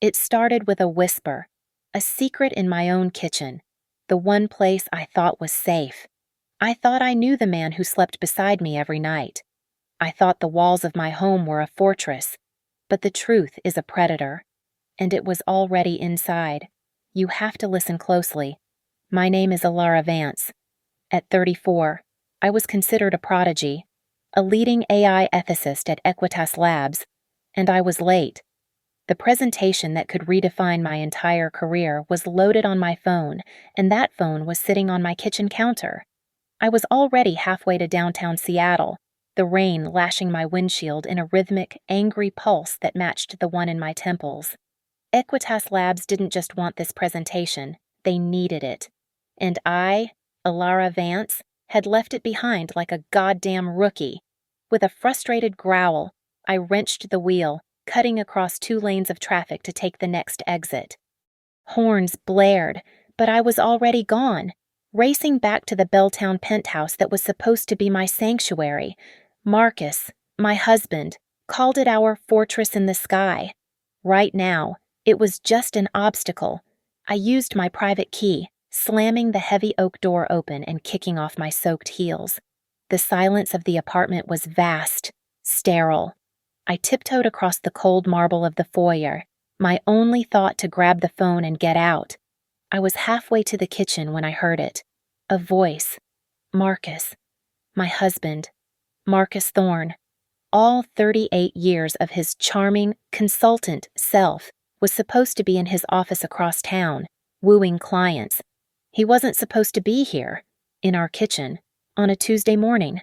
It started with a whisper, a secret in my own kitchen, the one place I thought was safe. I thought I knew the man who slept beside me every night. I thought the walls of my home were a fortress, but the truth is a predator, and it was already inside. You have to listen closely. My name is Alara Vance. At 34, I was considered a prodigy, a leading AI ethicist at Equitas Labs, and I was late. The presentation that could redefine my entire career was loaded on my phone, and that phone was sitting on my kitchen counter. I was already halfway to downtown Seattle, the rain lashing my windshield in a rhythmic, angry pulse that matched the one in my temples. Equitas Labs didn't just want this presentation, they needed it. And I, Alara Vance, had left it behind like a goddamn rookie. With a frustrated growl, I wrenched the wheel, cutting across 2 lanes of traffic to take the next exit. Horns blared, but I was already gone, racing back to the Belltown penthouse that was supposed to be my sanctuary. Marcus, my husband, called it our fortress in the sky. Right now, it was just an obstacle. I used my private key, slamming the heavy oak door open and kicking off my soaked heels. The silence of the apartment was vast, sterile. I tiptoed across the cold marble of the foyer, my only thought to grab the phone and get out. I was halfway to the kitchen when I heard it. A voice. Marcus. My husband. Marcus Thorne. All 38 years of his charming, consultant self was supposed to be in his office across town, wooing clients. He wasn't supposed to be here, in our kitchen, on a Tuesday morning.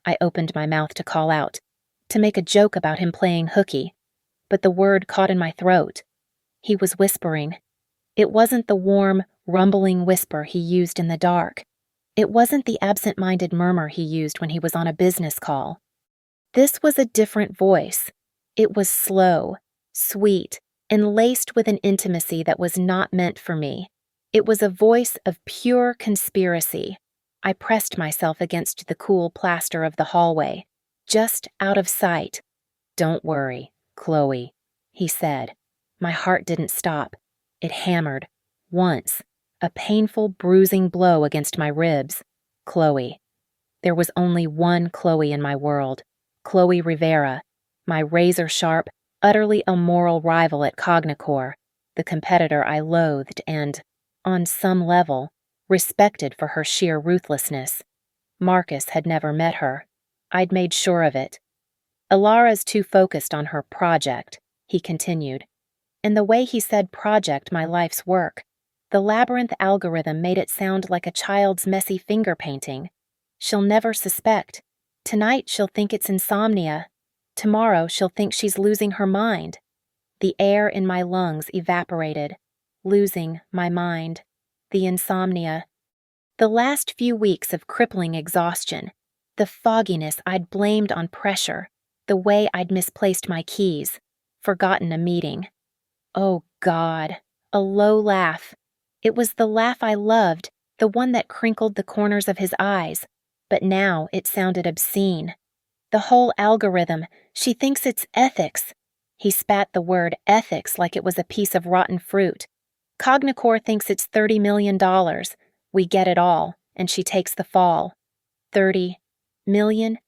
I opened my mouth to call out, to make a joke about him playing hooky, but the word caught in my throat. He was whispering. It wasn't the warm, rumbling whisper he used in the dark. It wasn't the absent-minded murmur he used when he was on a business call. This was a different voice. It was slow, sweet, and laced with an intimacy that was not meant for me. It was a voice of pure conspiracy. I pressed myself against the cool plaster of the hallway, just out of sight. Don't worry, Chloe, he said. My heart didn't stop. It hammered. Once. A painful, bruising blow against my ribs. Chloe. There was only one Chloe in my world. Chloe Rivera, my razor-sharp, utterly immoral rival at Cognicore, the competitor I loathed and, on some level, respected for her sheer ruthlessness. Marcus had never met her. I'd made sure of it. Alara's too focused on her project, he continued. And the way he said project my life's work, the labyrinth algorithm made it sound like a child's messy finger painting. She'll never suspect. Tonight she'll think it's insomnia. Tomorrow she'll think she's losing her mind. The air in my lungs evaporated, losing my mind. The insomnia. The last few weeks of crippling exhaustion. The fogginess I'd blamed on pressure, the way I'd misplaced my keys, forgotten a meeting. Oh God, a low laugh. It was the laugh I loved, the one that crinkled the corners of his eyes, but now it sounded obscene. The whole algorithm, she thinks it's ethics. He spat the word ethics like it was a piece of rotten fruit. Cognicore thinks it's $30 million. We get it all, and she takes the fall. $30 million.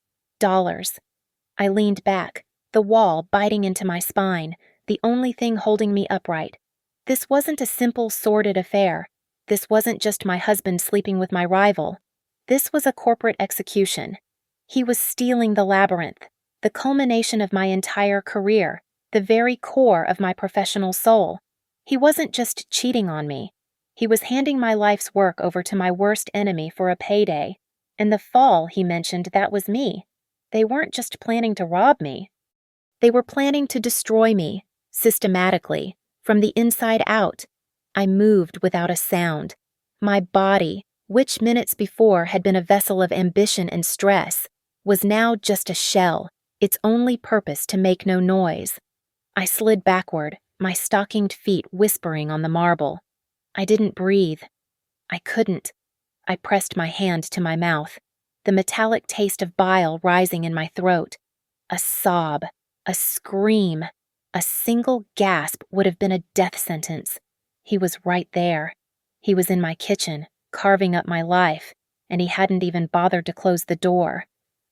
I leaned back, the wall biting into my spine, the only thing holding me upright. This wasn't a simple, sordid affair. This wasn't just my husband sleeping with my rival. This was a corporate execution. He was stealing the labyrinth, the culmination of my entire career, the very core of my professional soul. He wasn't just cheating on me. He was handing my life's work over to my worst enemy for a payday. And the fall, he mentioned, that was me. They weren't just planning to rob me. They were planning to destroy me, systematically, from the inside out. I moved without a sound. My body, which minutes before had been a vessel of ambition and stress, was now just a shell, its only purpose to make no noise. I slid backward, my stockinged feet whispering on the marble. I didn't breathe. I couldn't. I pressed my hand to my mouth, the metallic taste of bile rising in my throat. A sob, a scream. A single gasp would have been a death sentence. He was right there. He was in my kitchen, carving up my life, and he hadn't even bothered to close the door.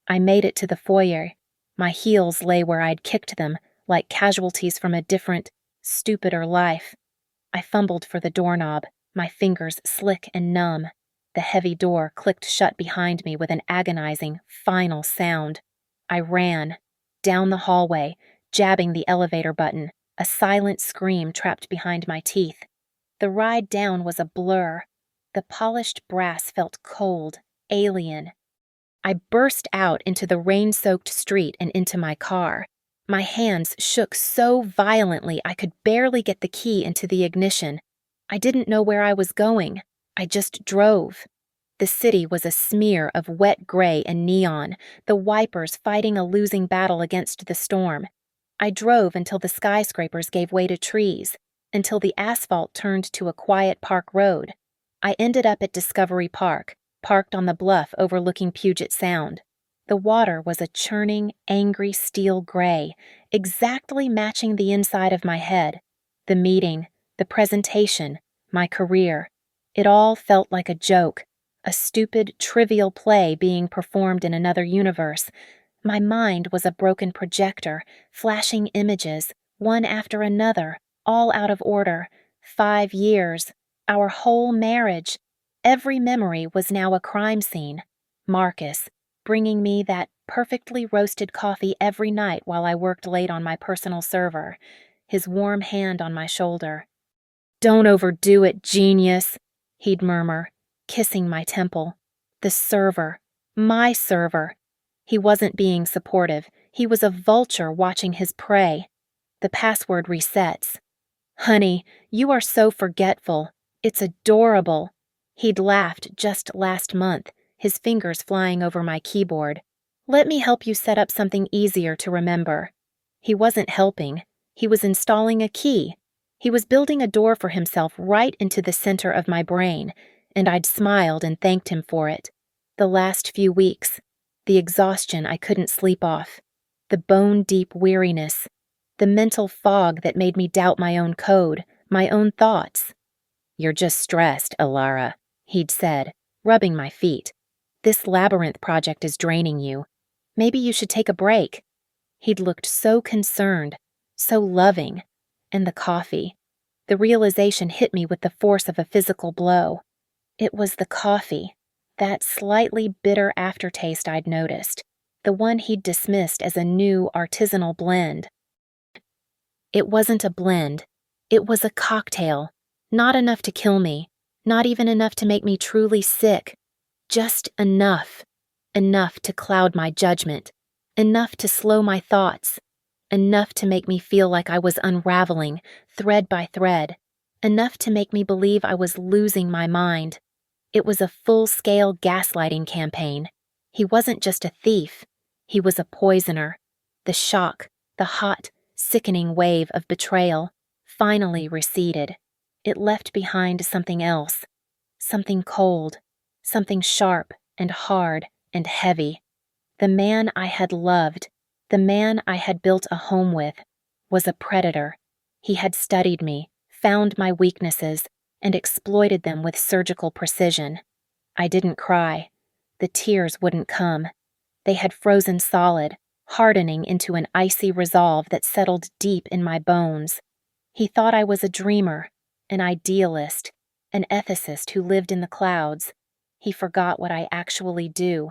I made it to the foyer. My heels lay where I'd kicked them, like casualties from a different, stupider life. I fumbled for the doorknob, my fingers slick and numb. The heavy door clicked shut behind me with an agonizing, final sound. I ran, down the hallway, jabbing the elevator button, a silent scream trapped behind my teeth. The ride down was a blur. The polished brass felt cold, alien. I burst out into the rain-soaked street and into my car. My hands shook so violently I could barely get the key into the ignition. I didn't know where I was going. I just drove. The city was a smear of wet gray and neon, the wipers fighting a losing battle against the storm. I drove until the skyscrapers gave way to trees, until the asphalt turned to a quiet park road. I ended up at Discovery Park, parked on the bluff overlooking Puget Sound. The water was a churning, angry steel gray, exactly matching the inside of my head. The meeting, the presentation, my career. It all felt like a joke, a stupid, trivial play being performed in another universe. My mind was a broken projector, flashing images, one after another, all out of order. 5 years, our whole marriage. Every memory was now a crime scene. Marcus, bringing me that perfectly roasted coffee every night while I worked late on my personal server, his warm hand on my shoulder. "Don't overdo it, genius," he'd murmur, kissing my temple. The server. My server. He wasn't being supportive. He was a vulture watching his prey. The password resets. "Honey, you are so forgetful. It's adorable." He'd laughed just last month, his fingers flying over my keyboard. "Let me help you set up something easier to remember." He wasn't helping. He was installing a key. He was building a door for himself right into the center of my brain, and I'd smiled and thanked him for it. The last few weeks, the exhaustion I couldn't sleep off, the bone-deep weariness, the mental fog that made me doubt my own code, my own thoughts. "You're just stressed, Alara," he'd said, rubbing my feet. "This labyrinth project is draining you. Maybe you should take a break." He'd looked so concerned, so loving. And the coffee. The realization hit me with the force of a physical blow. It was the coffee, that slightly bitter aftertaste I'd noticed, the one he'd dismissed as a new artisanal blend. It wasn't a blend. It was a cocktail. Not enough to kill me. Not even enough to make me truly sick. Just enough. Enough to cloud my judgment. Enough to slow my thoughts. Enough to make me feel like I was unraveling, thread by thread. Enough to make me believe I was losing my mind. It was a full-scale gaslighting campaign. He wasn't just a thief. He was a poisoner. The shock, the hot, sickening wave of betrayal, finally receded. It left behind something else. Something cold. Something sharp and hard and heavy. The man I had loved, the man I had built a home with, was a predator. He had studied me, found my weaknesses, and exploited them with surgical precision. I didn't cry. The tears wouldn't come. They had frozen solid, hardening into an icy resolve that settled deep in my bones. He thought I was a dreamer, an idealist, an ethicist who lived in the clouds. He forgot what I actually do.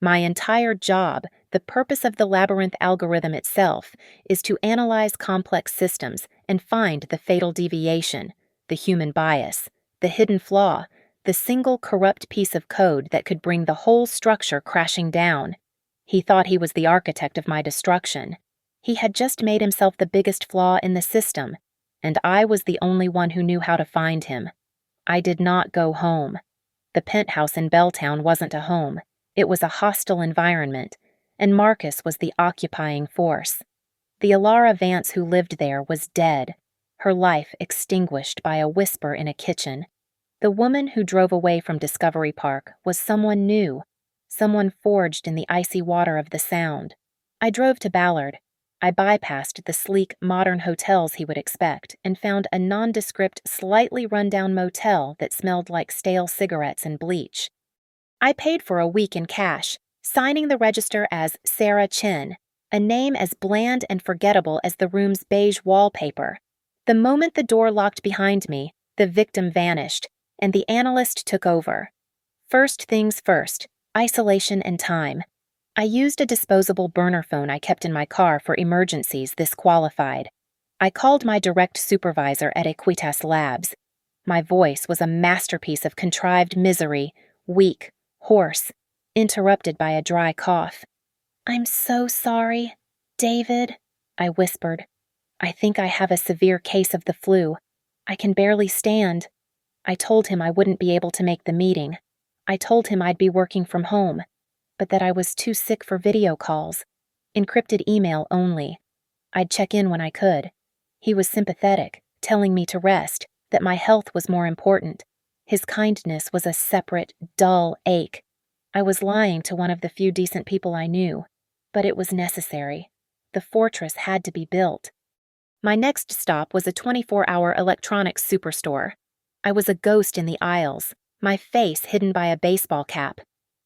My entire job, the purpose of the labyrinth algorithm itself, is to analyze complex systems and find the fatal deviation, the human bias, the hidden flaw, the single corrupt piece of code that could bring the whole structure crashing down. He thought he was the architect of my destruction. He had just made himself the biggest flaw in the system, and I was the only one who knew how to find him. I did not go home. The penthouse in Belltown wasn't a home. It was a hostile environment, and Marcus was the occupying force. The Alara Vance who lived there was dead, her life extinguished by a whisper in a kitchen. The woman who drove away from Discovery Park was someone new, someone forged in the icy water of the Sound. I drove to Ballard. I bypassed the sleek, modern hotels he would expect and found a nondescript, slightly run-down motel that smelled like stale cigarettes and bleach. I paid for a week in cash, signing the register as Sarah Chin, a name as bland and forgettable as the room's beige wallpaper. The moment the door locked behind me, the victim vanished, and the analyst took over. First things first, isolation and time. I used a disposable burner phone I kept in my car for emergencies this qualified. I called my direct supervisor at Equitas Labs. My voice was a masterpiece of contrived misery, weak, hoarse, interrupted by a dry cough. "I'm so sorry, David," I whispered. "I think I have a severe case of the flu. I can barely stand." I told him I wouldn't be able to make the meeting. I told him I'd be working from home, but that I was too sick for video calls. Encrypted email only. I'd check in when I could. He was sympathetic, telling me to rest, that my health was more important. His kindness was a separate, dull ache. I was lying to one of the few decent people I knew, but it was necessary. The fortress had to be built. My next stop was a 24-hour electronics superstore. I was a ghost in the aisles, my face hidden by a baseball cap.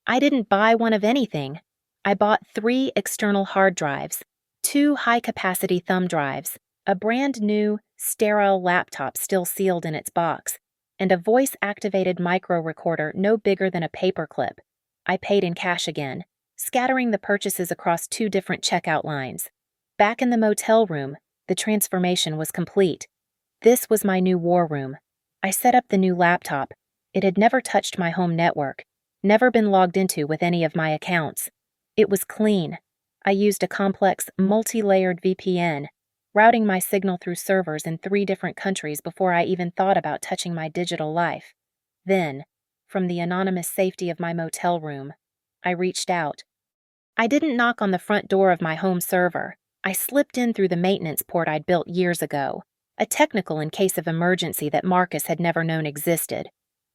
I didn't buy one of anything. I bought 3 external hard drives, 2 high-capacity thumb drives, a brand-new, sterile laptop still sealed in its box, and a voice-activated micro-recorder no bigger than a paperclip. I paid in cash again, scattering the purchases across 2 different checkout lines. Back in the motel room, the transformation was complete. This was my new war room. I set up the new laptop. It had never touched my home network, never been logged into with any of my accounts. It was clean. I used a complex, multi-layered VPN, routing my signal through servers in 3 different countries before I even thought about touching my digital life. Then, from the anonymous safety of my motel room, I reached out. I didn't knock on the front door of my home server. I slipped in through the maintenance port I'd built years ago, a technical in case of emergency that Marcus had never known existed.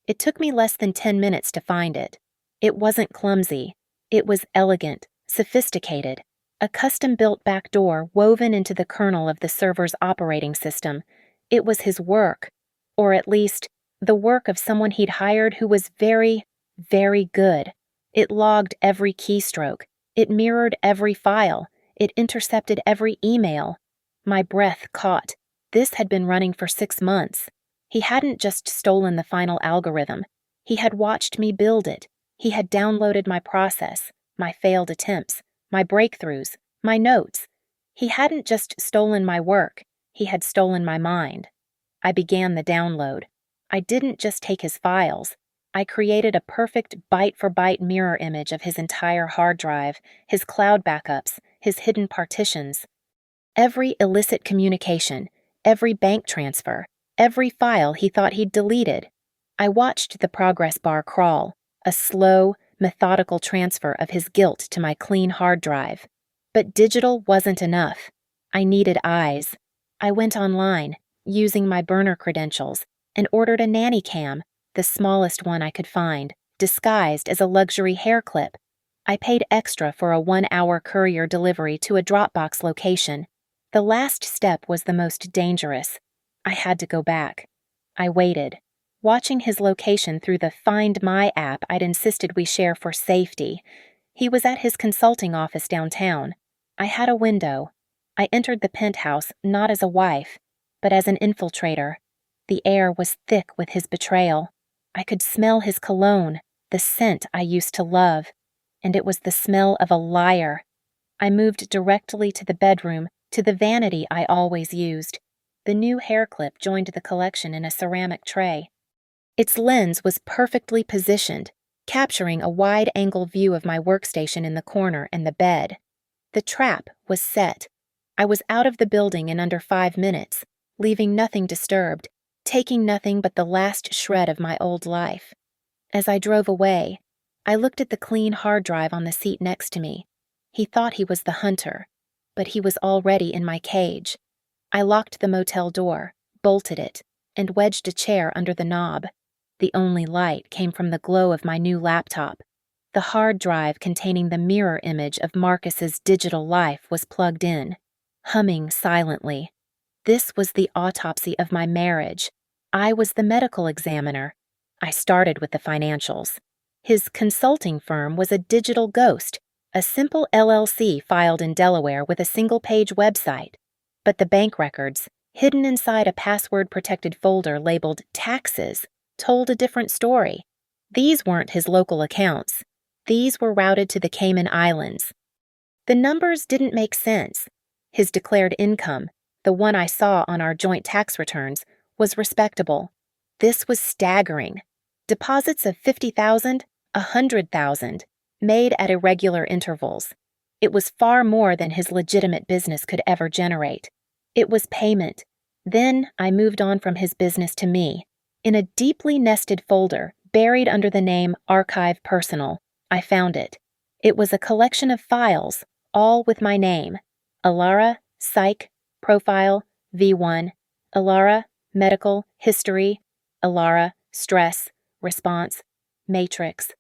It took me less than 10 minutes to find it. It wasn't clumsy. It was elegant, sophisticated, a custom-built back door woven into the kernel of the server's operating system. It was his work, or at least, the work of someone he'd hired who was very, very good. It logged every keystroke. It mirrored every file. It intercepted every email. My breath caught. This had been running for 6 months. He hadn't just stolen the final algorithm. He had watched me build it. He had downloaded my process, my failed attempts, my breakthroughs, my notes. He hadn't just stolen my work. He had stolen my mind. I began the download. I didn't just take his files. I created a perfect byte-for-byte mirror image of his entire hard drive, his cloud backups, his hidden partitions. Every illicit communication, every bank transfer, every file he thought he'd deleted. I watched the progress bar crawl, a slow, methodical transfer of his guilt to my clean hard drive. But digital wasn't enough. I needed eyes. I went online, using my burner credentials, and ordered a nanny cam, the smallest one I could find, disguised as a luxury hair clip. I paid extra for a 1-hour courier delivery to a Dropbox location. The last step was the most dangerous. I had to go back. I waited, watching his location through the Find My app I'd insisted we share for safety. He was at his consulting office downtown. I had a window. I entered the penthouse not as a wife, but as an infiltrator. The air was thick with his betrayal. I could smell his cologne, the scent I used to love, and it was the smell of a liar. I moved directly to the bedroom, to the vanity I always used. The new hair clip joined the collection in a ceramic tray. Its lens was perfectly positioned, capturing a wide-angle view of my workstation in the corner and the bed. The trap was set. I was out of the building in under 5 minutes, leaving nothing disturbed, taking nothing but the last shred of my old life. As I drove away, I looked at the clean hard drive on the seat next to me. He thought he was the hunter, but he was already in my cage. I locked the motel door, bolted it, and wedged a chair under the knob. The only light came from the glow of my new laptop. The hard drive containing the mirror image of Marcus's digital life was plugged in. humming silently. This was the autopsy of my marriage. I was the medical examiner. I started with the financials. His consulting firm was a digital ghost, a simple LLC filed in Delaware with a single-page website. But the bank records, hidden inside a password-protected folder labeled taxes, told a different story. These weren't his local accounts. These were routed to the Cayman Islands. The numbers didn't make sense. His declared income, the one I saw on our joint tax returns, was respectable. This was staggering. Deposits of $50,000, $100,000, made at irregular intervals. It was far more than his legitimate business could ever generate. It was payment. Then I moved on from his business to me. In a deeply nested folder, buried under the name Archive Personal, I found it. It was a collection of files, all with my name. Alara, Psych, Profile, V1, Alara, Medical, History, Alara, Stress, Response, Matrix.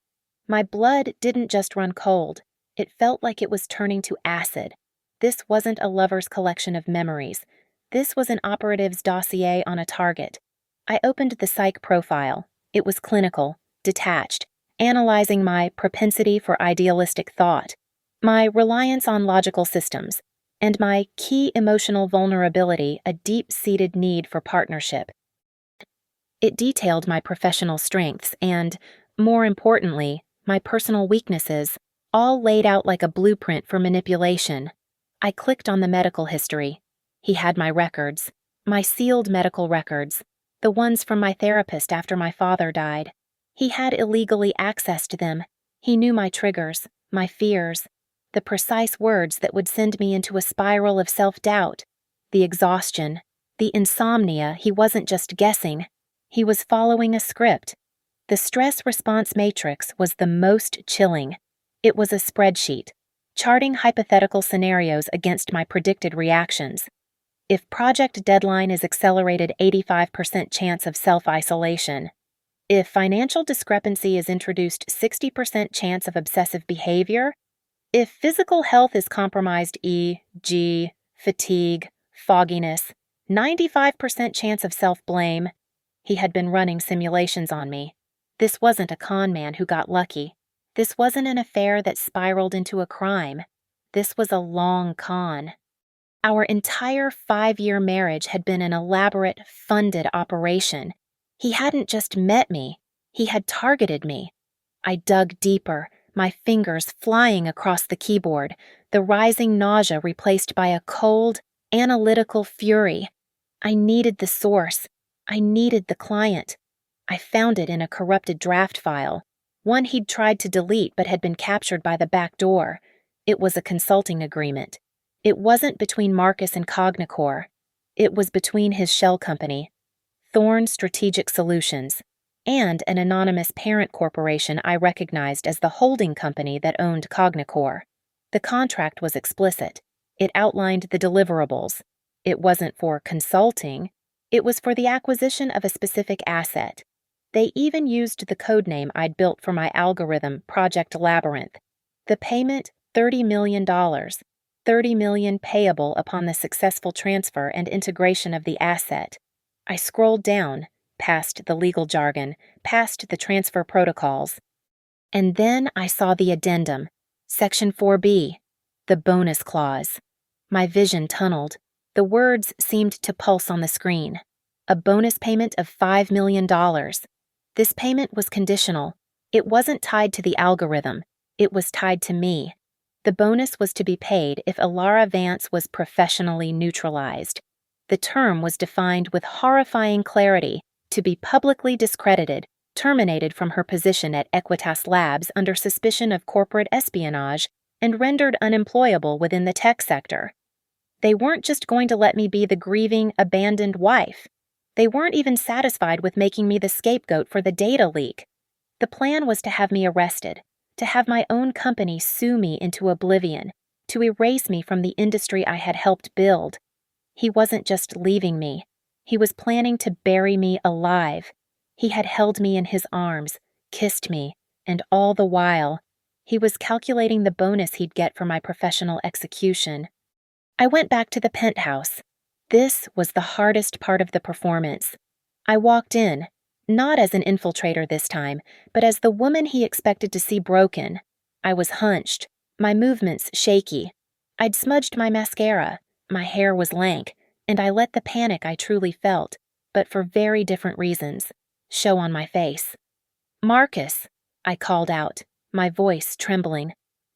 My blood didn't just run cold. It felt like it was turning to acid. This wasn't a lover's collection of memories. This was an operative's dossier on a target. I opened the Psych profile. It was clinical, detached, analyzing my propensity for idealistic thought, my reliance on logical systems, and my key emotional vulnerability, a deep-seated need for partnership. It detailed my professional strengths and, more importantly, my personal weaknesses, all laid out like a blueprint for manipulation. I clicked on the medical history. He had my records, my sealed medical records, the ones from my therapist after my father died. He had illegally accessed them. He knew my triggers, my fears, the precise words that would send me into a spiral of self-doubt, the exhaustion, the insomnia. He wasn't just guessing. He was following a script. The stress response matrix was the most chilling. It was a spreadsheet, charting hypothetical scenarios against my predicted reactions. If project deadline is accelerated, 85% chance of self-isolation. If financial discrepancy is introduced, 60% chance of obsessive behavior. If physical health is compromised, e.g., fatigue, fogginess, 95% chance of self-blame. He had been running simulations on me. This wasn't a con man who got lucky. This wasn't an affair that spiraled into a crime. This was a long con. Our entire 5-year marriage had been an elaborate, funded operation. He hadn't just met me. He had targeted me. I dug deeper, my fingers flying across the keyboard, the rising nausea replaced by a cold, analytical fury. I needed the source. I needed the client. I found it in a corrupted draft file, one he'd tried to delete but had been captured by the back door. It was a consulting agreement. It wasn't between Marcus and Cognicore. It was between his shell company, Thorn Strategic Solutions, and an anonymous parent corporation I recognized as the holding company that owned Cognicore. The contract was explicit. It outlined the deliverables. It wasn't for consulting. It was for the acquisition of a specific asset. They even used the codename I'd built for my algorithm, Project Labyrinth. The payment, $30 million. $30 million payable upon the successful transfer and integration of the asset. I scrolled down, past the legal jargon, past the transfer protocols. And then I saw the addendum, Section 4B, the bonus clause. My vision tunneled. The words seemed to pulse on the screen. A bonus payment of $5 million. This payment was conditional. It wasn't tied to the algorithm. It was tied to me. The bonus was to be paid if Alara Vance was professionally neutralized. The term was defined with horrifying clarity: to be publicly discredited, terminated from her position at Equitas Labs under suspicion of corporate espionage, and rendered unemployable within the tech sector. They weren't just going to let me be the grieving, abandoned wife. They weren't even satisfied with making me the scapegoat for the data leak. The plan was to have me arrested, to have my own company sue me into oblivion, to erase me from the industry I had helped build. He wasn't just leaving me. He was planning to bury me alive. He had held me in his arms, kissed me, and all the while, he was calculating the bonus he'd get for my professional execution. I went back to the penthouse. This was the hardest part of the performance. I walked in, not as an infiltrator this time, but as the woman he expected to see broken. I was hunched, my movements shaky. I'd smudged my mascara, my hair was lank, and I let the panic I truly felt, but for very different reasons, show on my face. "Marcus," I called out, my voice trembling.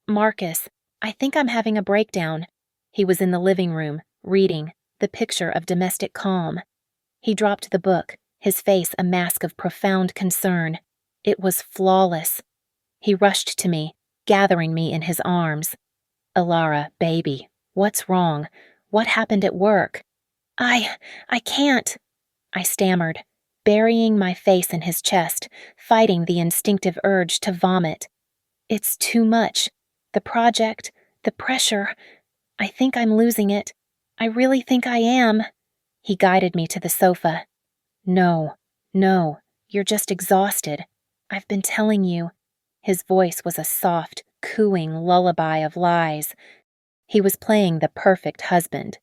"Marcus, I think I'm having a breakdown." He was in the living room, reading, the picture of domestic calm. He dropped the book, his face a mask of profound concern. It was flawless. He rushed to me, gathering me in his arms. "Alara, baby, what's wrong? What happened at work?" I can't," I stammered, burying my face in his chest, fighting the instinctive urge to vomit. "It's too much. The project, the pressure. I think I'm losing it. I really think I am." He guided me to the sofa. No, you're just exhausted. I've been telling you." His voice was a soft, cooing lullaby of lies. He was playing the perfect husband.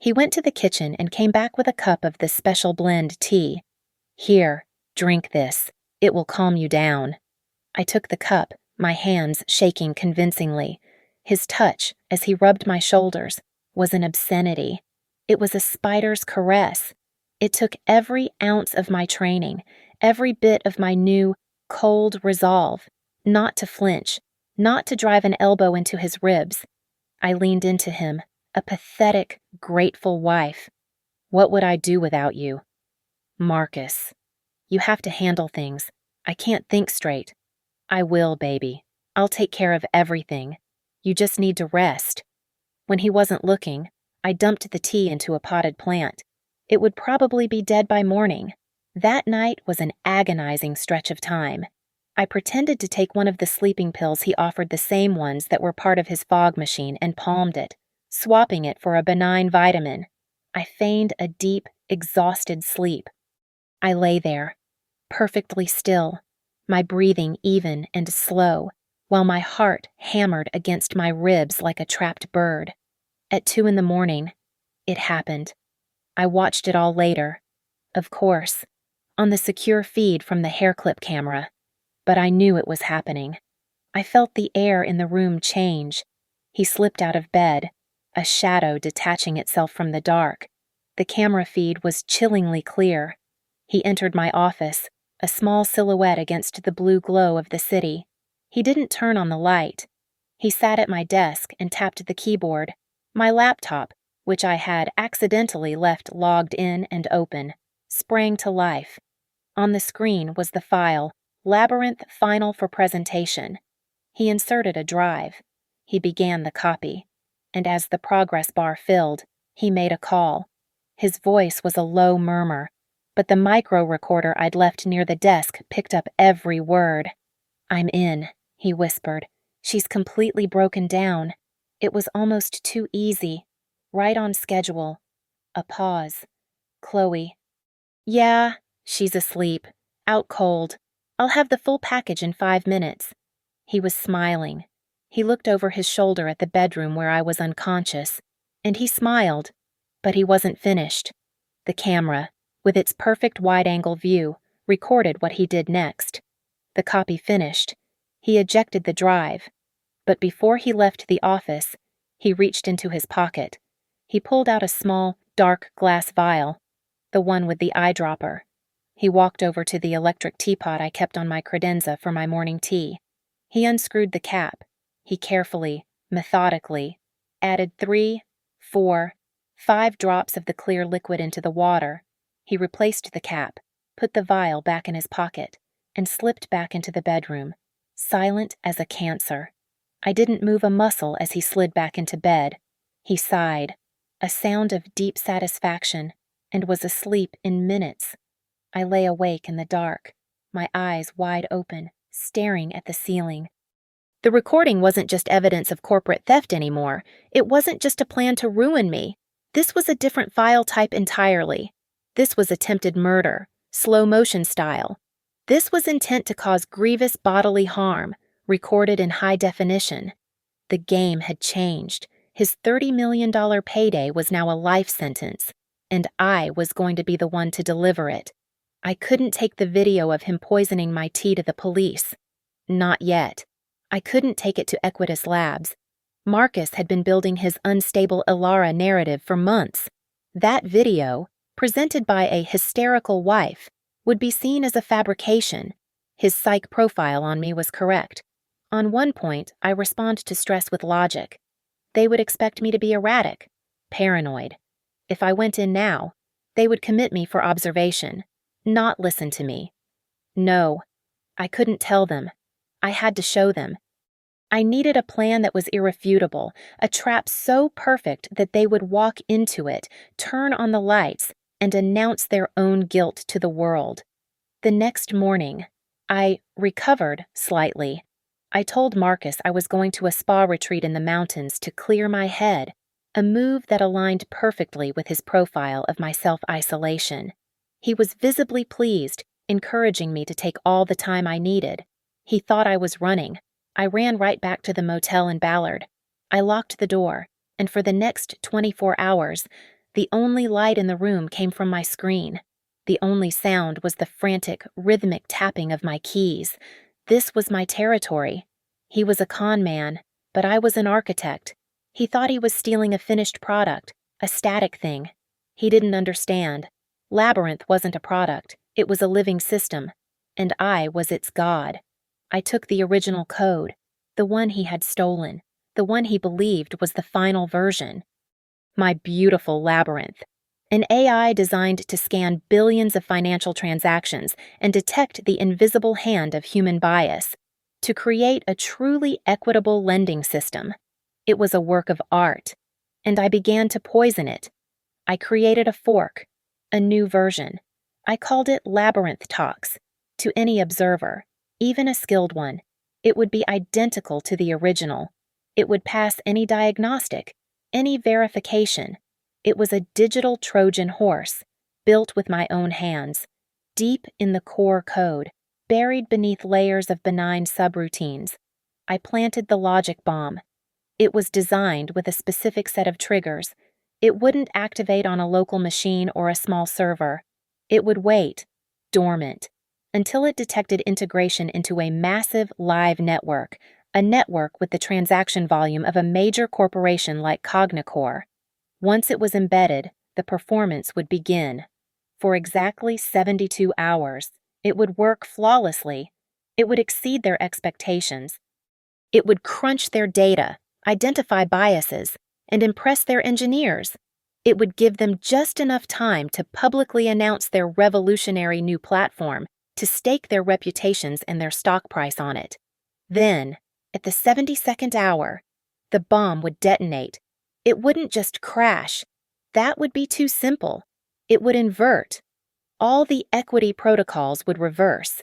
He went to the kitchen and came back with a cup of the special blend tea. "Here, drink this. It will calm you down." I took the cup, my hands shaking convincingly. His touch, as he rubbed my shoulders, was an obscenity. It was a spider's caress. It took every ounce of my training, every bit of my new, cold resolve, not to flinch, not to drive an elbow into his ribs. I leaned into him, a pathetic, grateful wife. "What would I do without you?" "Marcus, you have to handle things. I can't think straight." "I will, baby. I'll take care of everything. You just need to rest." When he wasn't looking, I dumped the tea into a potted plant. It would probably be dead by morning. That night was an agonizing stretch of time. I pretended to take one of the sleeping pills he offered, the same ones that were part of his fog machine, and palmed it, swapping it for a benign vitamin. I feigned a deep, exhausted sleep. I lay there, perfectly still, my breathing even and slow, while my heart hammered against my ribs like a trapped bird. At 2 a.m, it happened. I watched it all later, of course, on the secure feed from the hair clip camera, but I knew it was happening. I felt the air in the room change. He slipped out of bed, a shadow detaching itself from the dark. The camera feed was chillingly clear. He entered my office, a small silhouette against the blue glow of the city. He didn't turn on the light. He sat at my desk and tapped the keyboard. My laptop, which I had accidentally left logged in and open, sprang to life. On the screen was the file, Labyrinth Final for Presentation. He inserted a drive. He began the copy, and as the progress bar filled, he made a call. His voice was a low murmur, but the micro recorder I'd left near the desk picked up every word. "I'm in," he whispered. "She's completely broken down. It was almost too easy. Right on schedule." A pause. "Chloe." "Yeah, she's asleep. Out cold. I'll have the full package in 5 minutes." He was smiling. He looked over his shoulder at the bedroom where I was unconscious, and he smiled, but he wasn't finished. The camera, with its perfect wide-angle view, recorded what he did next. The copy finished. He ejected the drive, but before he left the office, he reached into his pocket. He pulled out a small, dark glass vial, the one with the eyedropper. He walked over to the electric teapot I kept on my credenza for my morning tea. He unscrewed the cap. He carefully, methodically, added 3, 4, 5 drops of the clear liquid into the water. He replaced the cap, put the vial back in his pocket, and slipped back into the bedroom, silent as a cancer. I didn't move a muscle as he slid back into bed. He sighed, a sound of deep satisfaction, and was asleep in minutes. I lay awake in the dark, my eyes wide open, staring at the ceiling. The recording wasn't just evidence of corporate theft anymore. It wasn't just a plan to ruin me. This was a different file type entirely. This was attempted murder, slow motion style. This was intent to cause grievous bodily harm, recorded in high definition. The game had changed, His $30 million payday was now a life sentence, and I was going to be the one to deliver it. I couldn't take the video of him poisoning my tea to the police. Not yet. I couldn't take it to Equitas Labs. Marcus had been building his unstable Ilara narrative for months. That video, presented by a hysterical wife, would be seen as a fabrication. His psych profile on me was correct. On one point, I respond to stress with logic. They would expect me to be erratic, paranoid. If I went in now, they would commit me for observation, not listen to me. No, I couldn't tell them. I had to show them. I needed a plan that was irrefutable, a trap so perfect that they would walk into it, turn on the lights, and announce their own guilt to the world. The next morning, I recovered slightly. I told Marcus I was going to a spa retreat in the mountains to clear my head, a move that aligned perfectly with his profile of my self-isolation. He was visibly pleased, encouraging me to take all the time I needed. He thought I was running. I ran right back to the motel in Ballard. I locked the door, and for the next 24 hours, the only light in the room came from my screen. The only sound was the frantic, rhythmic tapping of my keys. This was my territory. He was a con man, but I was an architect. He thought he was stealing a finished product, a static thing. He didn't understand. Labyrinth wasn't a product, it was a living system, and I was its god. I took the original code, the one he had stolen, the one he believed was the final version. My beautiful labyrinth. An AI designed to scan billions of financial transactions and detect the invisible hand of human bias, to create a truly equitable lending system. It was a work of art, and I began to poison it. I created a fork, a new version. I called it Labyrinth Talks. To any observer, even a skilled one, it would be identical to the original. It would pass any diagnostic, any verification. It was a digital Trojan horse, built with my own hands, deep in the core code, buried beneath layers of benign subroutines. I planted the logic bomb. It was designed with a specific set of triggers. It wouldn't activate on a local machine or a small server. It would wait, dormant, until it detected integration into a massive live network, a network with the transaction volume of a major corporation like Cognicore. Once it was embedded, the performance would begin. For exactly 72 hours, it would work flawlessly. It would exceed their expectations. It would crunch their data, identify biases, and impress their engineers. It would give them just enough time to publicly announce their revolutionary new platform, to stake their reputations and their stock price on it. Then, at the 72nd hour, the bomb would detonate. It wouldn't just crash. That would be too simple. It would invert. All the equity protocols would reverse.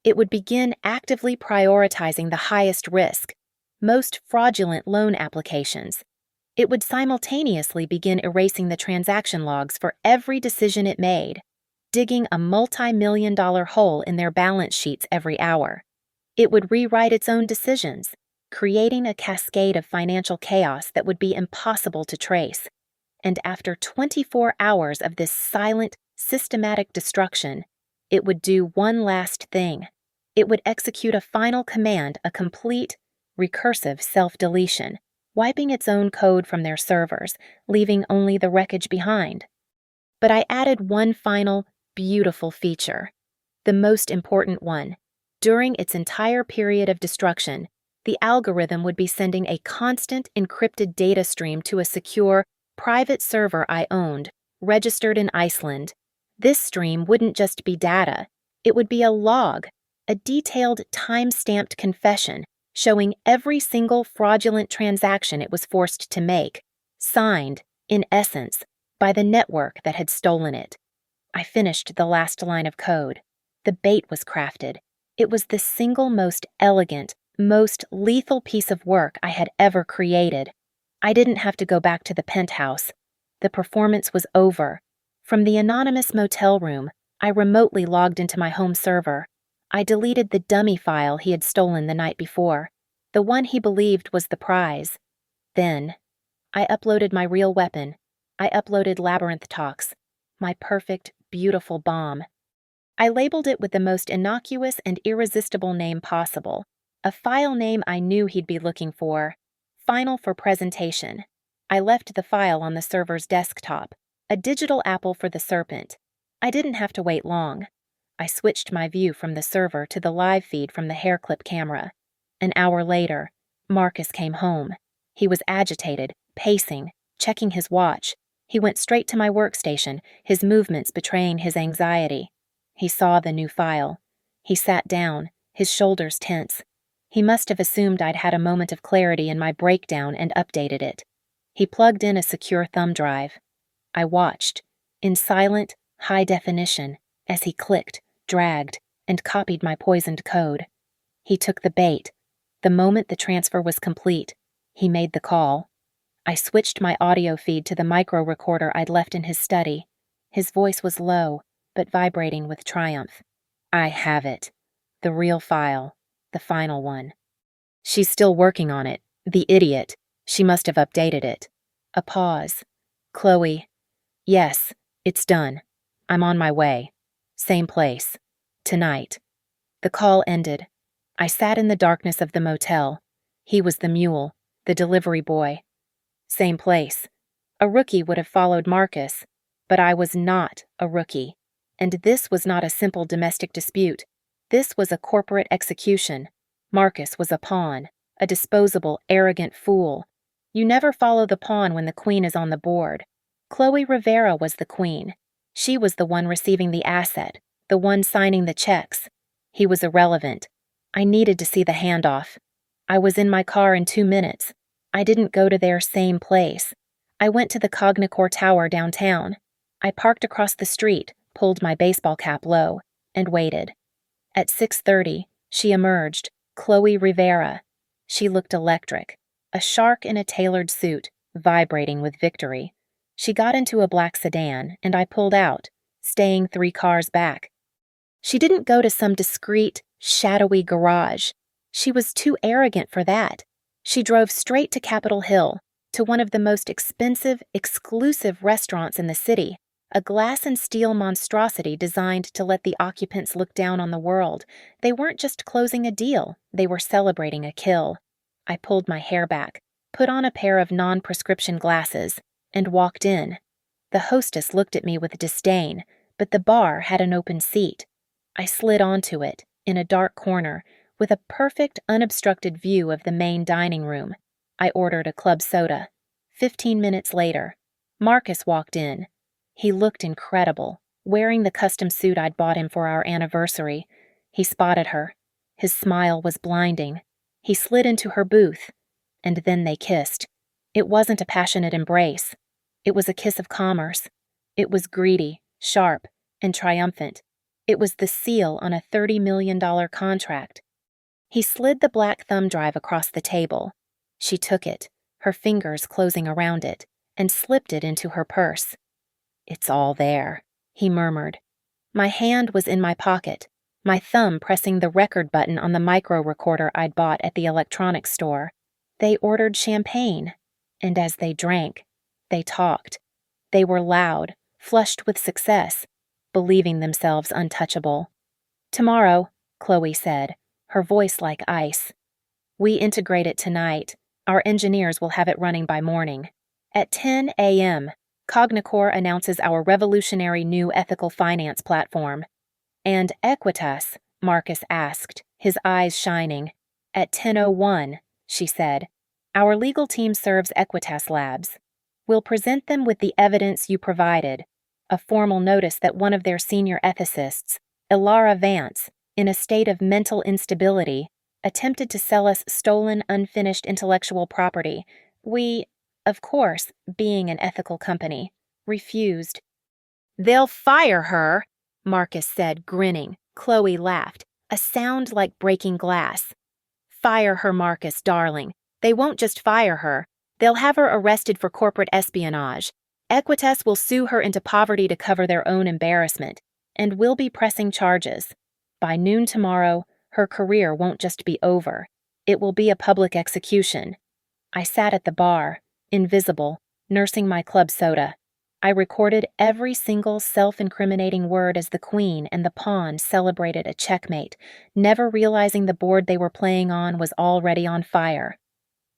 It would begin actively prioritizing the highest risk, most fraudulent loan applications. It would simultaneously begin erasing the transaction logs for every decision it made, digging a multi-million-dollar hole in their balance sheets every hour. It would rewrite its own decisions, creating a cascade of financial chaos that would be impossible to trace. And after 24 hours of this silent, systematic destruction, it would do one last thing. It would execute a final command, a complete, recursive self-deletion, wiping its own code from their servers, leaving only the wreckage behind. But I added one final, beautiful feature. The most important one. During its entire period of destruction, the algorithm would be sending a constant encrypted data stream to a secure, private server I owned, registered in Iceland. This stream wouldn't just be data. It would be a log, a detailed, time-stamped confession showing every single fraudulent transaction it was forced to make, signed, in essence, by the network that had stolen it. I finished the last line of code. The bait was crafted. It was the single most elegant, most lethal piece of work I had ever created. I didn't have to go back to the penthouse. The performance was over. From the anonymous motel room, I remotely logged into my home server. I deleted the dummy file he had stolen the night before, the one he believed was the prize. Then, I uploaded my real weapon. I uploaded Labyrinth Talks, my perfect, beautiful bomb. I labeled it with the most innocuous and irresistible name possible, a file name I knew he'd be looking for. Final for presentation. I left the file on the server's desktop, a digital apple for the serpent. I didn't have to wait long. I switched my view from the server to the live feed from the hair clip camera. An hour later, Marcus came home. He was agitated, pacing, checking his watch. He went straight to my workstation, his movements betraying his anxiety. He saw the new file. He sat down, his shoulders tense. He must have assumed I'd had a moment of clarity in my breakdown and updated it. He plugged in a secure thumb drive. I watched, in silent, high definition, as he clicked, dragged, and copied my poisoned code. He took the bait. The moment the transfer was complete, he made the call. I switched my audio feed to the micro recorder I'd left in his study. His voice was low, but vibrating with triumph. I have it. The real file. The final one. She's still working on it. The idiot. She must have updated it. A pause. Chloe. Yes, it's done. I'm on my way. Same place. Tonight. The call ended. I sat in the darkness of the motel. He was the mule, the delivery boy. Same place. A rookie would have followed Marcus, but I was not a rookie. And this was not a simple domestic dispute. This was a corporate execution. Marcus was a pawn, a disposable, arrogant fool. You never follow the pawn when the queen is on the board. Chloe Rivera was the queen. She was the one receiving the asset, the one signing the checks. He was irrelevant. I needed to see the handoff. I was in my car in 2 minutes. I didn't go to their same place. I went to the Cognicore Tower downtown. I parked across the street, pulled my baseball cap low, and waited. At 6:30, she emerged, Chloe Rivera. She looked electric, a shark in a tailored suit, vibrating with victory. She got into a black sedan, and I pulled out, staying 3 cars back. She didn't go to some discreet, shadowy garage. She was too arrogant for that. She drove straight to Capitol Hill, to one of the most expensive, exclusive restaurants in the city, a glass and steel monstrosity designed to let the occupants look down on the world. They weren't just closing a deal, they were celebrating a kill. I pulled my hair back, put on a pair of non-prescription glasses, and walked in. The hostess looked at me with disdain, but the bar had an open seat. I slid onto it, in a dark corner, with a perfect, unobstructed view of the main dining room. I ordered a club soda. 15 minutes later, Marcus walked in. He looked incredible, wearing the custom suit I'd bought him for our anniversary. He spotted her. His smile was blinding. He slid into her booth, and then they kissed. It wasn't a passionate embrace. It was a kiss of commerce. It was greedy, sharp, and triumphant. It was the seal on a $30 million contract. He slid the black thumb drive across the table. She took it, her fingers closing around it, and slipped it into her purse. It's all there, he murmured. My hand was in my pocket, my thumb pressing the record button on the micro recorder I'd bought at the electronics store. They ordered champagne, and as they drank, they talked. They were loud, flushed with success, believing themselves untouchable. Tomorrow, Chloe said, her voice like ice. We integrate it tonight. Our engineers will have it running by morning. At 10 a.m., Cognicore announces our revolutionary new ethical finance platform. And Equitas, Marcus asked, his eyes shining. At 10:01, she said, our legal team serves Equitas Labs. We'll present them with the evidence you provided, a formal notice that one of their senior ethicists, Ilara Vance, in a state of mental instability, attempted to sell us stolen, unfinished intellectual property. We, of course, being an ethical company, refused. They'll fire her, Marcus said, grinning. Chloe laughed, a sound like breaking glass. Fire her, Marcus, darling. They won't just fire her. They'll have her arrested for corporate espionage. Equitas will sue her into poverty to cover their own embarrassment, and we'll be pressing charges. By noon tomorrow, her career won't just be over. It will be a public execution. I sat at the bar, invisible, nursing my club soda. I recorded every single self-incriminating word as the queen and the pawn celebrated a checkmate, never realizing the board they were playing on was already on fire.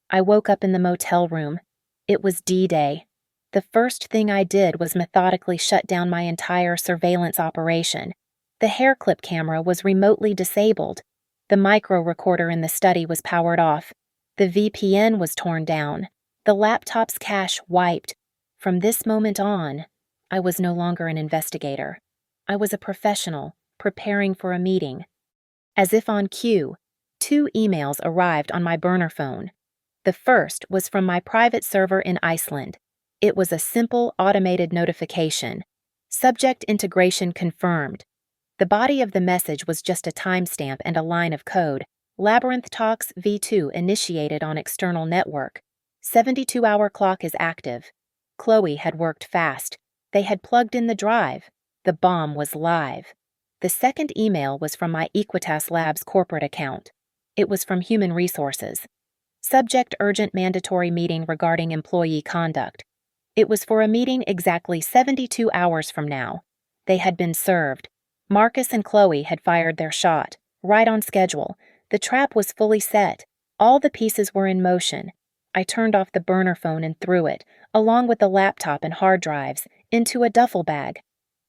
I woke up in the motel room. It was D-Day. The first thing I did was methodically shut down my entire surveillance operation. The hair clip camera was remotely disabled. The micro recorder in the study was powered off. The VPN was torn down. The laptop's cache wiped. From this moment on, I was no longer an investigator. I was a professional, preparing for a meeting. As if on cue, 2 emails arrived on my burner phone. The first was from my private server in Iceland. It was a simple automated notification. Subject integration confirmed. The body of the message was just a timestamp and a line of code. Labyrinth Talks V2 initiated on external network. 72-hour clock is active. Chloe had worked fast. They had plugged in the drive. The bomb was live. The second email was from my Equitas Labs corporate account. It was from Human Resources. Subject urgent mandatory meeting regarding employee conduct. It was for a meeting exactly 72 hours from now. They had been served. Marcus and Chloe had fired their shot, right on schedule. The trap was fully set. All the pieces were in motion. I turned off the burner phone and threw it, along with the laptop and hard drives, into a duffel bag.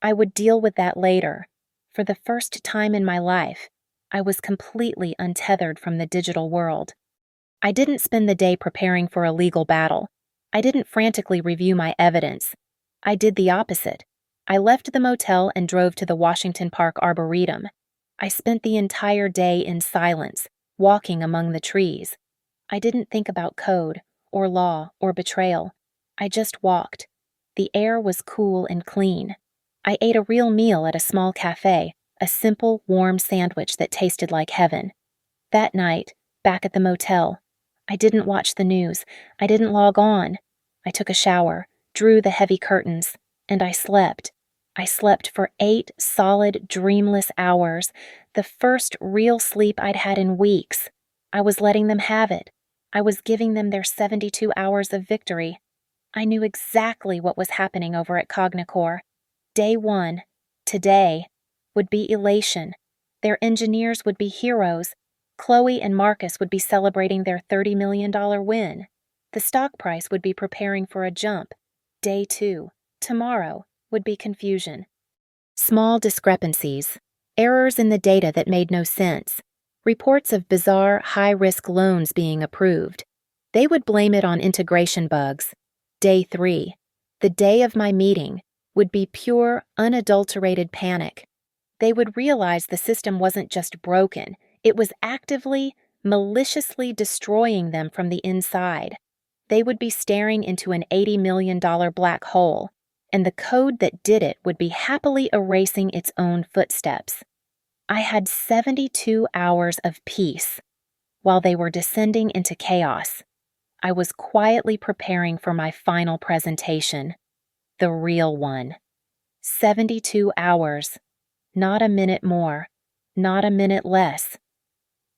I would deal with that later. For the first time in my life, I was completely untethered from the digital world. I didn't spend the day preparing for a legal battle. I didn't frantically review my evidence. I did the opposite. I left the motel and drove to the Washington Park Arboretum. I spent the entire day in silence, walking among the trees. I didn't think about code, or law, or betrayal. I just walked. The air was cool and clean. I ate a real meal at a small cafe, a simple, warm sandwich that tasted like heaven. That night, back at the motel, I didn't watch the news. I didn't log on. I took a shower, drew the heavy curtains, and I slept. I slept for 8 solid, dreamless hours, the first real sleep I'd had in weeks. I was letting them have it. I was giving them their 72 hours of victory. I knew exactly what was happening over at Cognicore. Day 1, today, would be elation. Their engineers would be heroes. Chloe and Marcus would be celebrating their $30 million win. The stock price would be preparing for a jump. Day 2, tomorrow, would be confusion. Small discrepancies, errors in the data that made no sense, reports of bizarre, high-risk loans being approved. They would blame it on integration bugs. Day 3, the day of my meeting, would be pure, unadulterated panic. They would realize the system wasn't just broken, it was actively, maliciously destroying them from the inside. They would be staring into an $80 million black hole, and the code that did it would be happily erasing its own footsteps. I had 72 hours of peace. While they were descending into chaos, I was quietly preparing for my final presentation, the real one. 72 hours, not a minute more, not a minute less.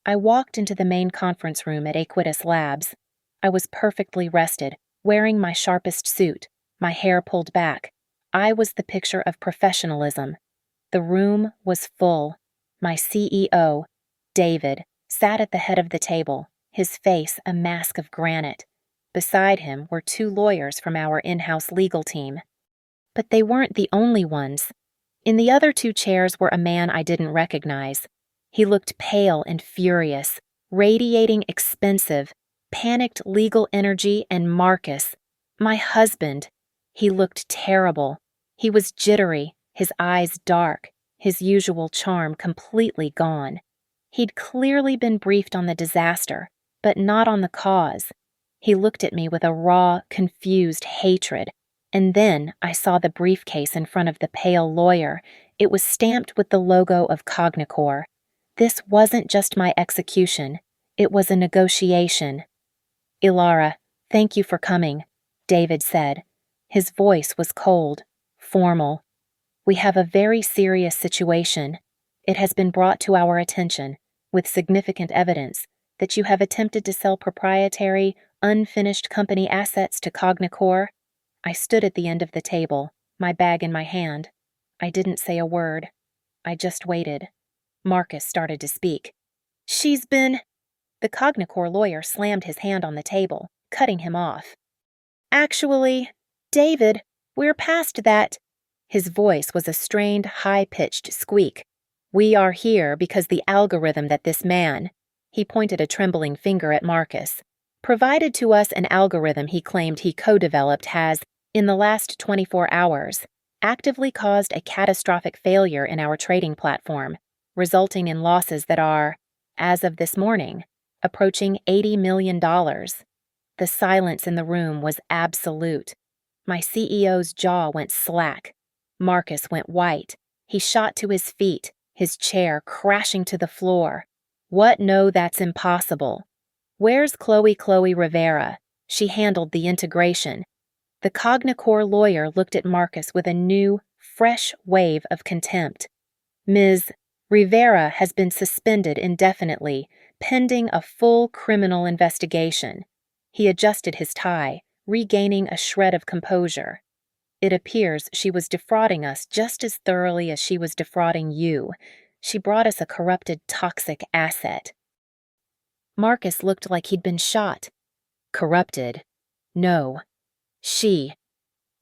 I walked into the main conference room at Equitas Labs. I was perfectly rested, wearing my sharpest suit, my hair pulled back. I was the picture of professionalism. The room was full. My CEO, David, sat at the head of the table, his face a mask of granite. Beside him were 2 lawyers from our in-house legal team. But they weren't the only ones. In the other 2 chairs were a man I didn't recognize. He looked pale and furious, radiating expensive, panicked legal energy, and Marcus, my husband. He looked terrible. He was jittery, his eyes dark, his usual charm completely gone. He'd clearly been briefed on the disaster, but not on the cause. He looked at me with a raw, confused hatred, and then I saw the briefcase in front of the pale lawyer. It was stamped with the logo of Cognicore. This wasn't just my execution, it was a negotiation. "Ilara, thank you for coming," David said. His voice was cold, formal. "We have a very serious situation. It has been brought to our attention, with significant evidence, that you have attempted to sell proprietary, unfinished company assets to Cognicore. I stood at the end of the table, my bag in my hand. I didn't say a word. I just waited. Marcus started to speak. "She's been—" The Cognicore lawyer slammed his hand on the table, cutting him off. "Actually, David, we're past that." His voice was a strained, high-pitched squeak. "We are here because the algorithm that this man," he pointed a trembling finger at Marcus, "provided to us an algorithm he claimed he co-developed has, in the last 24 hours, actively caused a catastrophic failure in our trading platform, resulting in losses that are, as of this morning, approaching $80 million. The silence in the room was absolute. My CEO's jaw went slack. Marcus went white. He shot to his feet, his chair crashing to the floor. "What? No, that's impossible. Where's Chloe Rivera? She handled the integration." The Cognicore lawyer looked at Marcus with a new, fresh wave of contempt. "Ms. Rivera has been suspended indefinitely, pending a full criminal investigation." He adjusted his tie, regaining a shred of composure. "It appears she was defrauding us just as thoroughly as she was defrauding you. She brought us a corrupted, toxic asset." Marcus looked like he'd been shot. "Corrupted? No. She."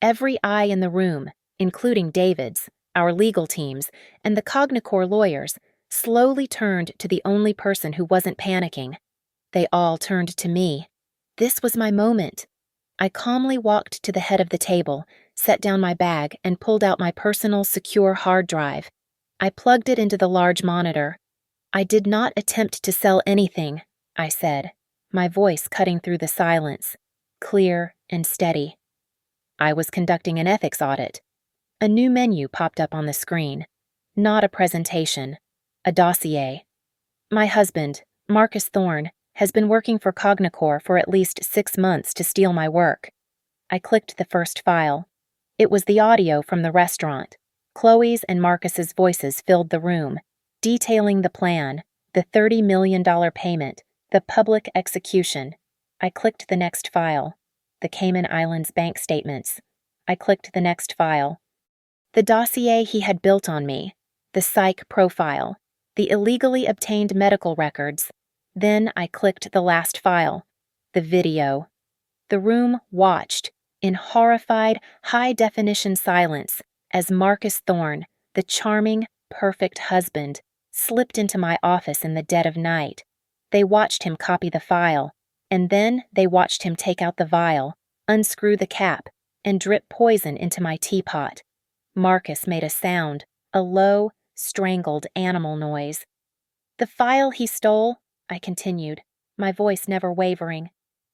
Every eye in the room, including David's, our legal teams, and the Cognicore lawyers, slowly turned to the only person who wasn't panicking. They all turned to me. This was my moment. I calmly walked to the head of the table, set down my bag, and pulled out my personal secure hard drive. I plugged it into the large monitor. "I did not attempt to sell anything," I said, my voice cutting through the silence, clear and steady. "I was conducting an ethics audit." A new menu popped up on the screen. Not a presentation, a dossier. "My husband, Marcus Thorne, has been working for Cognicore for at least 6 months to steal my work." I clicked the first file. It was the audio from the restaurant. Chloe's and Marcus's voices filled the room, detailing the plan, the $30 million payment, the public execution. I clicked the next file. The Cayman Islands bank statements. I clicked the next file. The dossier he had built on me, the psych profile, the illegally obtained medical records. Then I clicked the last file, the video. The room watched, in horrified, high-definition silence, as Marcus Thorne, the charming, perfect husband, slipped into my office in the dead of night. They watched him copy the file, and then they watched him take out the vial, unscrew the cap, and drip poison into my teapot. Marcus made a sound, a low, strangled animal noise. "The file he stole," I continued, my voice never wavering,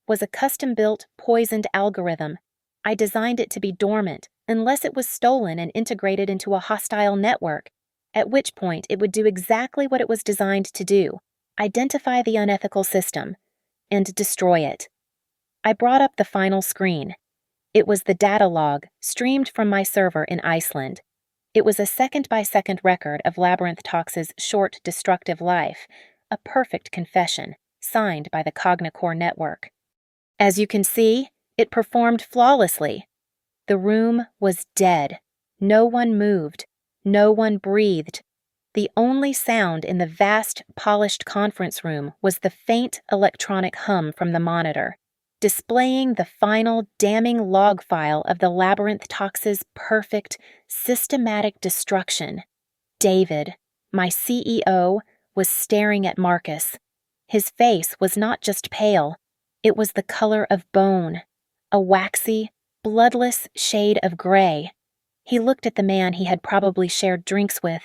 "was a custom-built, poisoned algorithm. I designed it to be dormant unless it was stolen and integrated into a hostile network, at which point it would do exactly what it was designed to do: identify the unethical system and destroy it." I brought up the final screen. It was the data log streamed from my server in Iceland. It was a second-by-second record of Labyrinth Tox's short, destructive life, a perfect confession, signed by the Cognicore network. As you can see, it performed flawlessly. The room was dead. No one moved. No one breathed. The only sound in the vast, polished conference room was the faint electronic hum from the monitor, displaying the final damning log file of the Labyrinth Tox's perfect, systematic destruction. David, my CEO, was staring at Marcus. His face was not just pale, it was the color of bone, a waxy, bloodless shade of gray. He looked at the man he had probably shared drinks with,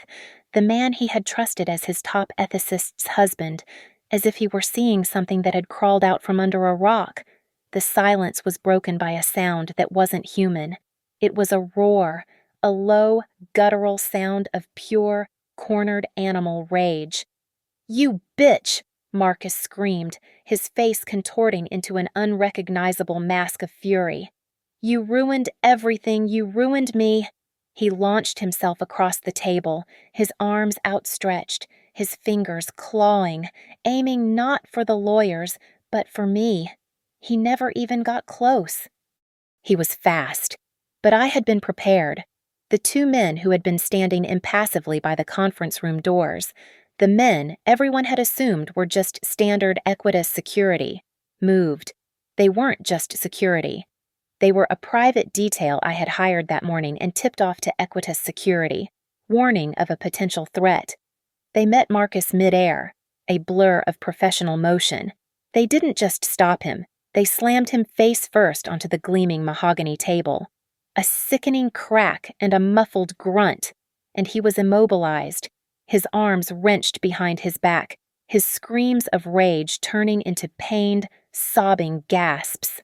the man he had trusted as his top ethicist's husband, as if he were seeing something that had crawled out from under a rock. The silence was broken by a sound that wasn't human. It was a roar, a low, guttural sound of pure, cornered animal rage. "You bitch!" Marcus screamed, his face contorting into an unrecognizable mask of fury. "You ruined everything, you ruined me!" He launched himself across the table, his arms outstretched, his fingers clawing, aiming not for the lawyers, but for me. He never even got close. He was fast, but I had been prepared. The two men who had been standing impassively by the conference room doors, the men everyone had assumed were just standard Equitas security, moved. They weren't just security. They were a private detail I had hired that morning and tipped off to Equitas security, warning of a potential threat. They met Marcus midair, a blur of professional motion. They didn't just stop him. They slammed him face first onto the gleaming mahogany table. A sickening crack and a muffled grunt, and he was immobilized, his arms wrenched behind his back, his screams of rage turning into pained, sobbing gasps.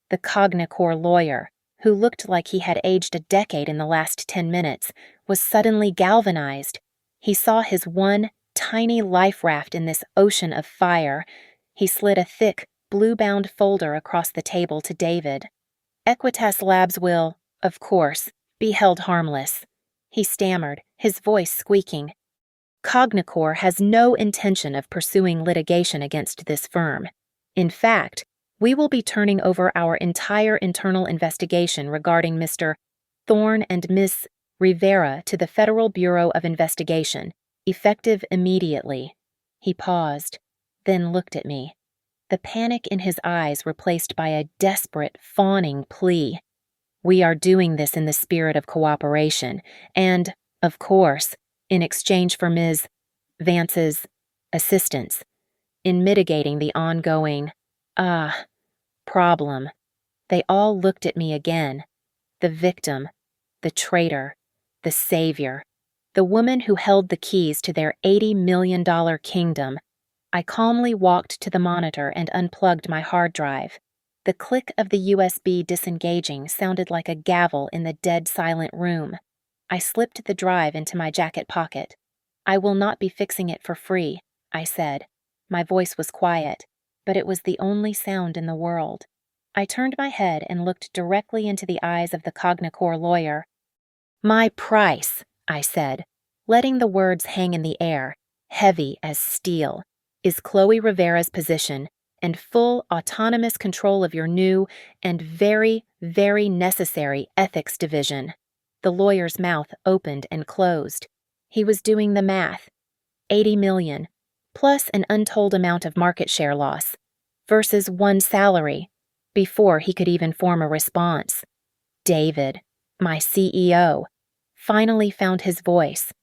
The Cognicore lawyer, who looked like he had aged a decade in the last 10 minutes, was suddenly galvanized. He saw his one tiny life raft in this ocean of fire. He slid a thick, blue-bound folder across the table to David. Equitas Labs will, of course, be held harmless, he stammered, his voice squeaking. Cognicore has no intention of pursuing litigation against this firm. In fact, we will be turning over our entire internal investigation regarding Mr. Thorne and Miss Rivera to the Federal Bureau of Investigation, effective immediately. He paused, then looked at me. The panic in his eyes replaced by a desperate, fawning plea. We are doing this in the spirit of cooperation, and, of course, in exchange for Ms. Vance's assistance in mitigating the ongoing, problem. They all looked at me again. The victim, the traitor, the savior, the woman who held the keys to their $80 million kingdom. I calmly walked to the monitor and unplugged my hard drive. The click of the USB disengaging sounded like a gavel in the dead silent room. I slipped the drive into my jacket pocket. I will not be fixing it for free, I said. My voice was quiet, but it was the only sound in the world. I turned my head and looked directly into the eyes of the Cognicore lawyer. My price, I said, letting the words hang in the air, heavy as steel, is Chloe Rivera's position and full autonomous control of your new and very, very necessary ethics division. The lawyer's mouth opened and closed. He was doing the math. 80 million, plus an untold amount of market share loss, versus one salary, before he could even form a response. David, my CEO, finally found his voice.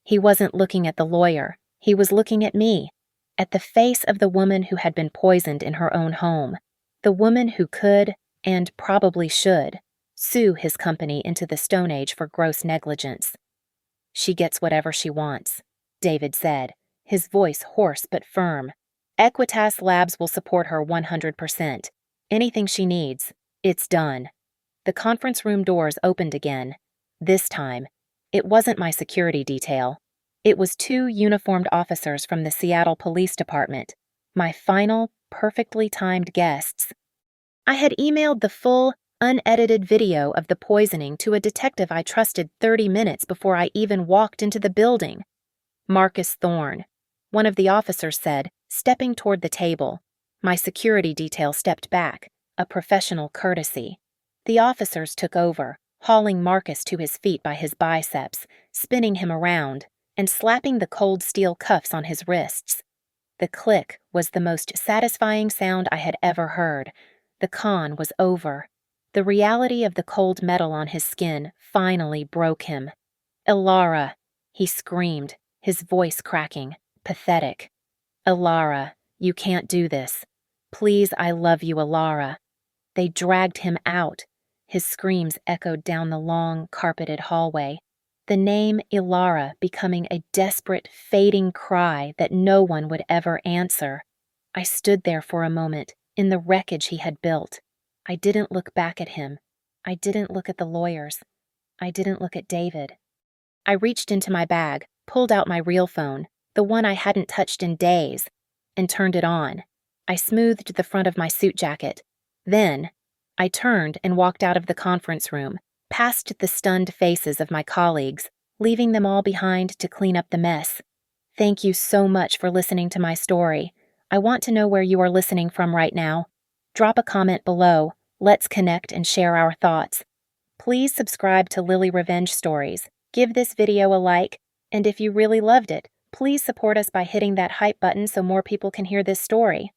He wasn't looking at the lawyer. He was looking at me, at the face of the woman who had been poisoned in her own home, the woman who could, and probably should, sue his company into the Stone Age for gross negligence. She gets whatever she wants, David said, his voice hoarse but firm. Equitas Labs will support her 100%. Anything she needs, it's done. The conference room doors opened again. This time, it wasn't my security detail. It was two uniformed officers from the Seattle Police Department, my final, perfectly timed guests. I had emailed the full, unedited video of the poisoning to a detective I trusted 30 minutes before I even walked into the building. Marcus Thorne, one of the officers said, stepping toward the table. My security detail stepped back, a professional courtesy. The officers took over, hauling Marcus to his feet by his biceps, spinning him around, and slapping the cold steel cuffs on his wrists. The click was the most satisfying sound I had ever heard. The con was over. The reality of the cold metal on his skin finally broke him. Ilara, he screamed, his voice cracking, pathetic. Ilara, you can't do this. Please, I love you, Ilara. They dragged him out. His screams echoed down the long, carpeted hallway. The name Ilara becoming a desperate, fading cry that no one would ever answer. I stood there for a moment, in the wreckage he had built. I didn't look back at him. I didn't look at the lawyers. I didn't look at David. I reached into my bag, pulled out my real phone, the one I hadn't touched in days, and turned it on. I smoothed the front of my suit jacket. Then, I turned and walked out of the conference room, past the stunned faces of my colleagues, leaving them all behind to clean up the mess. Thank you so much for listening to my story. I want to know where you are listening from right now. Drop a comment below. Let's connect and share our thoughts. Please subscribe to Lily Revenge Stories. Give this video a like, and if you really loved it, please support us by hitting that hype button so more people can hear this story.